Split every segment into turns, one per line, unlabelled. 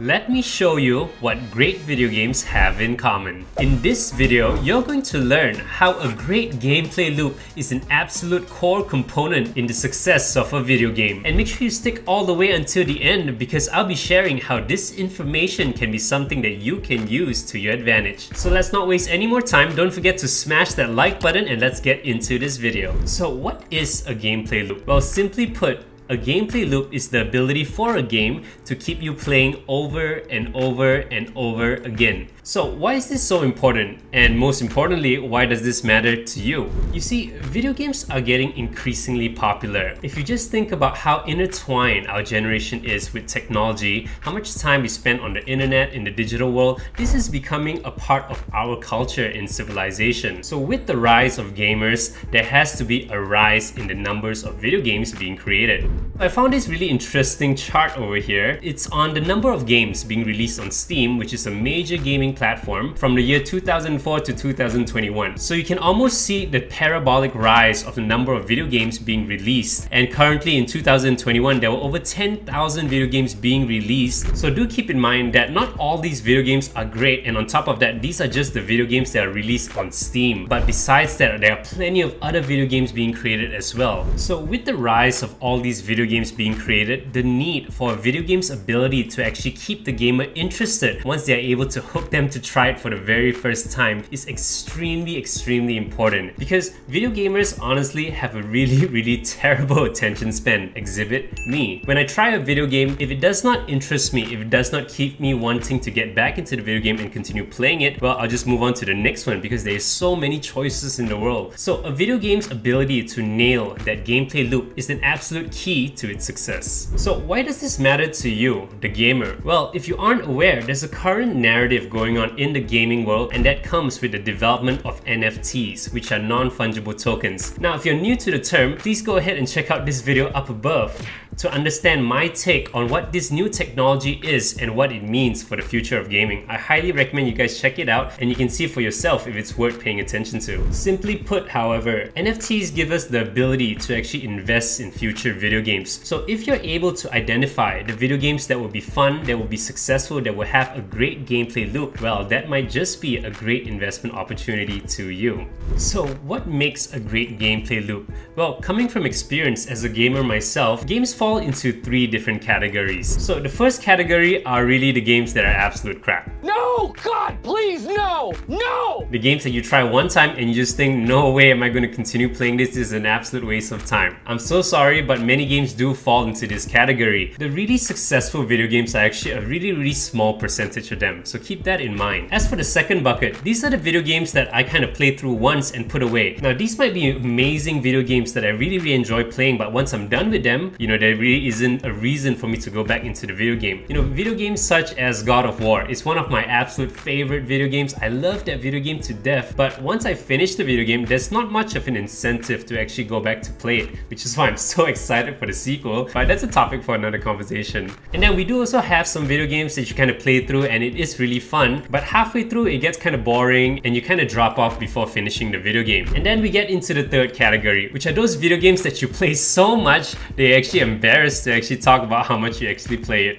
Let me show you what great video games have in common. In this video, you're going to learn how a great gameplay loop is an absolute core component in the success of a video game. And make sure you stick all the way until the end because I'll be sharing how this information can be something that you can use to your advantage. So let's not waste any more time. Don't forget to smash that like button and let's get into this video. So what is a gameplay loop? Well, simply put, a gameplay loop is the ability for a game to keep you playing over and over and over again. So why is this so important? And most importantly, why does this matter to you? You see, video games are getting increasingly popular. If you just think about how intertwined our generation is with technology, how much time we spend on the internet, in the digital world, this is becoming a part of our culture and civilization. So with the rise of gamers, there has to be a rise in the numbers of video games being created. I found this really interesting chart over here. It's on the number of games being released on Steam, which is a major gaming platform, from the year 2004 to 2021. So you can almost see the parabolic rise of the number of video games being released. And currently in 2021, there were over 10,000 video games being released. So do keep in mind that not all these video games are great, and on top of that, these are just the video games that are released on Steam. But besides that, there are plenty of other video games being created as well. So with the rise of all these video games being created, the need for a video game's ability to actually keep the gamer interested once they are able to hook them to try it for the very first time is extremely important, because video gamers honestly have a really terrible attention span. Exhibit me. When I try a video game, if it does not interest me, if it does not keep me wanting to get back into the video game and continue playing it, well, I'll just move on to the next one because there's so many choices in the world. So a video game's ability to nail that gameplay loop is an absolute key to its success. So why does this matter to you, the gamer? Well, if you aren't aware, there's a current narrative going on in the gaming world, and that comes with the development of NFTs, which are non-fungible tokens. Now, if you're new to the term, please go ahead and check out this video up above to understand my take on what this new technology is and what it means for the future of gaming. I highly recommend you guys check it out and you can see for yourself if it's worth paying attention to. Simply put, however, NFTs give us the ability to actually invest in future video games. So if you're able to identify the video games that will be fun, that will be successful, that will have a great gameplay loop, well, that might just be a great investment opportunity to you. So what makes a great gameplay loop? Well, coming from experience as a gamer myself, games fall into three different categories. So the first category are really the games that are absolute crap.
No! God, please, no! No!
The games that you try one time and you just think, no way am I going to continue playing this is an absolute waste of time. I'm so sorry, but many games do fall into this category. The really successful video games are actually a really small percentage of them, so keep that in mind. As for the second bucket, these are the video games that I kind of played through once and put away. Now these might be amazing video games that I really enjoy playing, but once I'm done with them, you know, there really isn't a reason for me to go back into the video game. You know, video games such as God of War is one of my absolute favorite video games. I love that video game to death, but once I finish the video game, there's not much of an incentive to actually go back to play it, which is why I'm so excited for the sequel, but that's a topic for another conversation. And then we do also have some video games that you kind of play through and it is really fun, but halfway through it gets kind of boring and you kind of drop off before finishing the video game. And then we get into the third category, which are those video games that you play so much they're actually embarrassed to actually talk about how much you actually play it.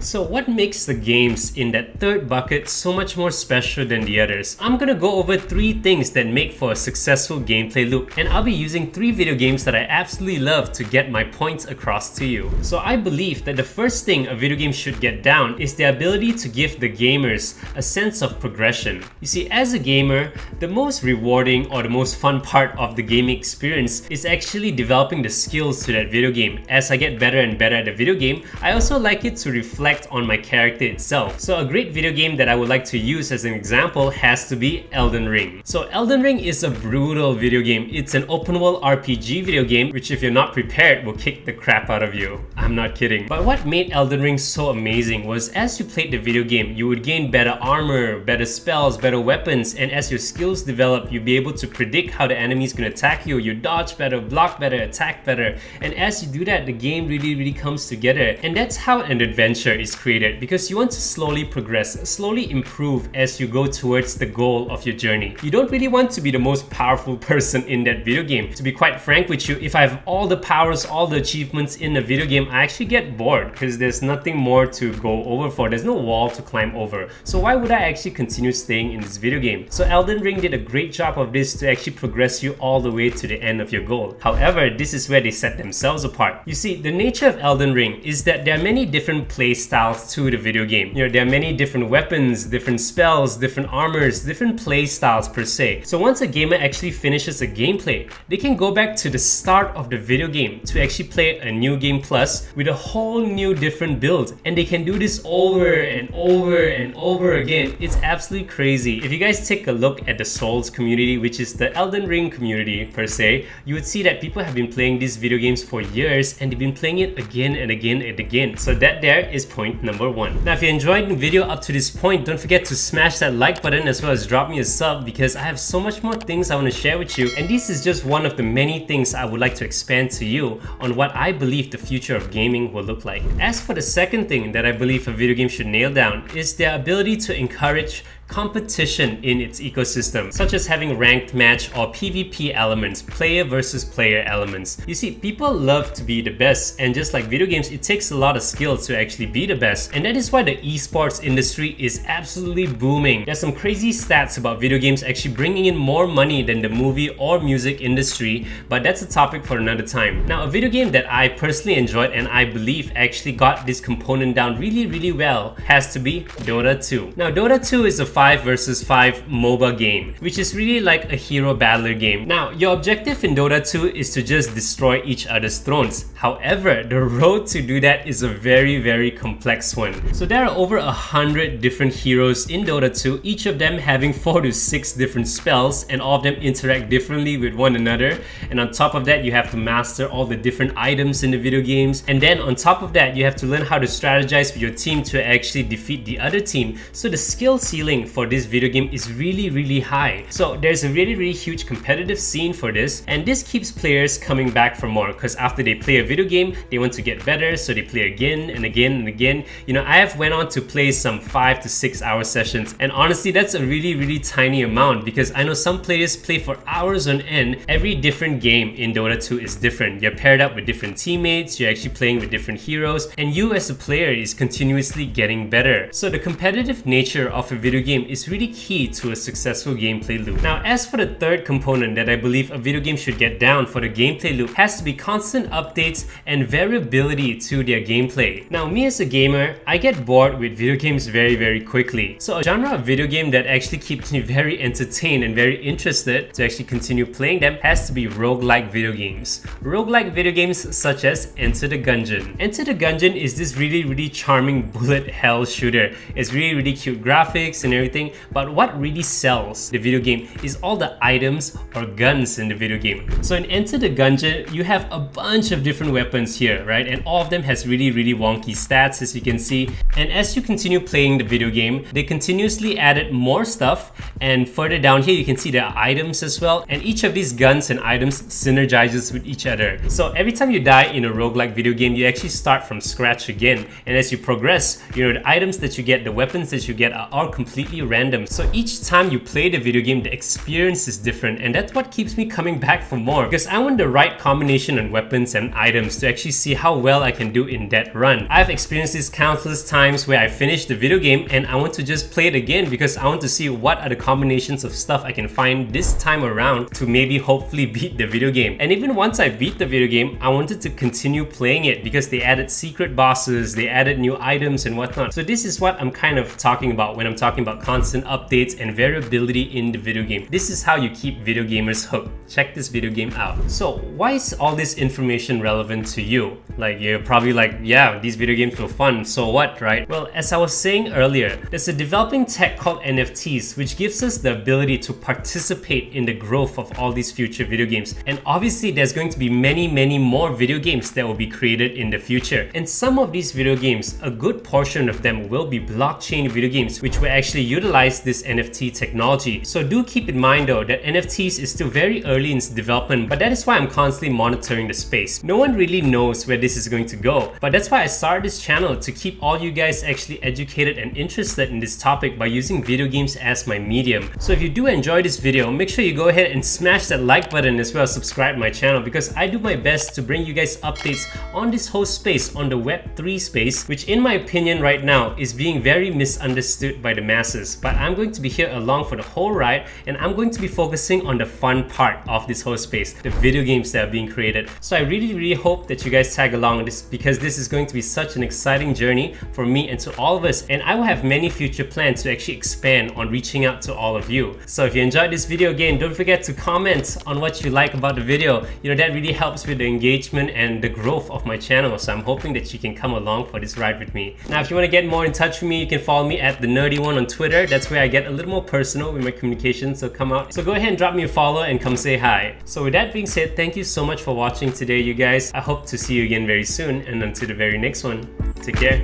So what makes the games in that third bucket so much more special than the others? I'm gonna go over three things that make for a successful gameplay loop, and I'll be using three video games that I absolutely love to get my points across to you. So I believe that the first thing a video game should get down is the ability to give the gamers a sense of progression. You see, as a gamer, the most rewarding or the most fun part of the gaming experience is actually developing the skills to that video game. As I get better and better at the video game, I also like it to reflect on my character itself. So a great video game that I would like to use as an example has to be Elden Ring. So Elden Ring is a brutal video game. It's an open world RPG video game, which if you're not prepared will kick the crap out of you. I'm not kidding. But what made Elden Ring so amazing was as you played the video game, you would gain better armor, better spells, better weapons, and as your skills develop, you'll be able to predict how the enemy is going to attack you. You dodge better, block better, attack better, and as you do that, the game really comes together. And that's how the adventure is created because you want to slowly progress, slowly improve as you go towards the goal of your journey. You don't really want to be the most powerful person in that video game. To be quite frank with you, if I have all the powers, all the achievements in a video game, I actually get bored because there's nothing more to go over for. There's no wall to climb over. So why would I actually continue staying in this video game? So Elden Ring did a great job of this to actually progress you all the way to the end of your goal. However, this is where they set themselves apart. You see, the nature of Elden Ring is that there are many different play styles to the video game. You know, there are many different weapons, different spells, different armors, different play styles per se. So once a gamer actually finishes a gameplay, they can go back to the start of the video game to actually play a new game plus with a whole new different build, and they can do this over and over and over again. It's absolutely crazy. If you guys take a look at the Souls community, which is the Elden Ring community per se, you would see that people have been playing these video games for years and they've been playing it again and again and again. So that there is point number one. Now if you enjoyed the video up to this point, don't forget to smash that like button as well as drop me a sub, because I have so much more things I want to share with you, and this is just one of the many things I would like to expand to you on what I believe the future of gaming will look like. As for the second thing that I believe a video game should nail down is their ability to encourage competition in its ecosystem, such as having ranked match or PvP elements, player versus player elements. You see, people love to be the best, and just like video games, it takes a lot of skill to actually be the best, and that is why the esports industry is absolutely booming. There's some crazy stats about video games actually bringing in more money than the movie or music industry, but that's a topic for another time. Now, a video game that I personally enjoyed and I believe actually got this component down really well has to be Dota 2. Now, Dota 2 is a 5 versus 5 MOBA game, which is really like a hero battler game. Now, your objective in Dota 2 is to just destroy each other's thrones. However, the road to do that is a very complex one. So there are over 100 different heroes in Dota 2, each of them having 4 to 6 different spells, and all of them interact differently with one another. And on top of that, you have to master all the different items in the video games. And then on top of that, you have to learn how to strategize with your team to actually defeat the other team. So the skill ceiling for this video game is really high. So there's a really huge competitive scene for this, and this keeps players coming back for more, because after they play a video game, they want to get better, so they play again and again and again. You know, I have went on to play some 5 to 6 hour sessions, and honestly that's a really tiny amount, because I know some players play for hours on end. Every different game in Dota 2 is different. You're paired up with different teammates, you're actually playing with different heroes, and you as a player is continuously getting better. So the competitive nature of a video game is really key to a successful gameplay loop. Now, as for the third component that I believe a video game should get down for the gameplay loop, has to be constant updates and variability to their gameplay. Now, me as a gamer, I get bored with video games very quickly. So a genre of video game that actually keeps me very entertained and very interested to actually continue playing them has to be roguelike video games. Roguelike video games such as Enter the Gungeon. Enter the Gungeon is this really charming bullet hell shooter. It's really cute graphics and everything, but what really sells the video game is all the items or guns in the video game. So in Enter the Gungeon, you have a bunch of different weapons here, right? And all of them has really wonky stats, as you can see. And as you continue playing the video game, they continuously added more stuff, and further down here you can see the items as well, and each of these guns and items synergizes with each other. So every time you die in a roguelike video game, you actually start from scratch again, and as you progress, you know, the items that you get, the weapons that you get are completely random. So each time you play the video game, the experience is different, and that's what keeps me coming back for more, because I want the right combination of weapons and items to actually see how well I can do in that run. I've experienced this countless times where I finish the video game and I want to just play it again, because I want to see what are the combinations of stuff I can find this time around to maybe hopefully beat the video game. And even once I beat the video game, I wanted to continue playing it because they added secret bosses, they added new items and whatnot. So this is what I'm kind of talking about when I'm talking about constant updates and variability in the video game. This is how you keep video gamers hooked. Check this video game out. So why is all this information relevant to you? Like, you're probably like, yeah, these video games were fun, so what, right? Well, as I was saying earlier, there's a developing tech called NFTs, which gives us the ability to participate in the growth of all these future video games. And obviously there's going to be many more video games that will be created in the future. And some of these video games, a good portion of them will be blockchain video games, which will actually utilize this NFT technology. So do keep in mind though that NFTs is still very early in its development, but that is why I'm constantly monitoring the space. No one really knows where this is going to go, but that's why I started this channel, to keep all you guys actually educated and interested in this topic by using video games as my medium. So if you do enjoy this video, make sure you go ahead and smash that like button as well as subscribe to my channel, because I do my best to bring you guys updates on this whole space, on the Web3 space, which in my opinion right now is being very misunderstood by the masses. But I'm going to be here along for the whole ride, and I'm going to be focusing on the fun part of this whole space, the video games that are being created. So I really hope that you guys tag along with this, because this is going to be such an exciting journey for me and to all of us, and I will have many future plans to actually expand on reaching out to all of you. So if you enjoyed this video, again, don't forget to comment on what you like about the video. You know, that really helps with the engagement and the growth of my channel, so I'm hoping that you can come along for this ride with me. Now if you want to get more in touch with me, you can follow me at @TheNerdyOne on Twitter. That's where I get a little more personal with my communication, so come out. So go ahead and drop me a follow and come say hi. So with that being said, thank you so much for watching today, you guys. I hope to see you again very soon, and until the very next one, take care.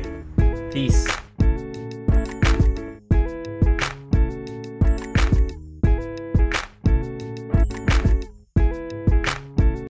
Peace.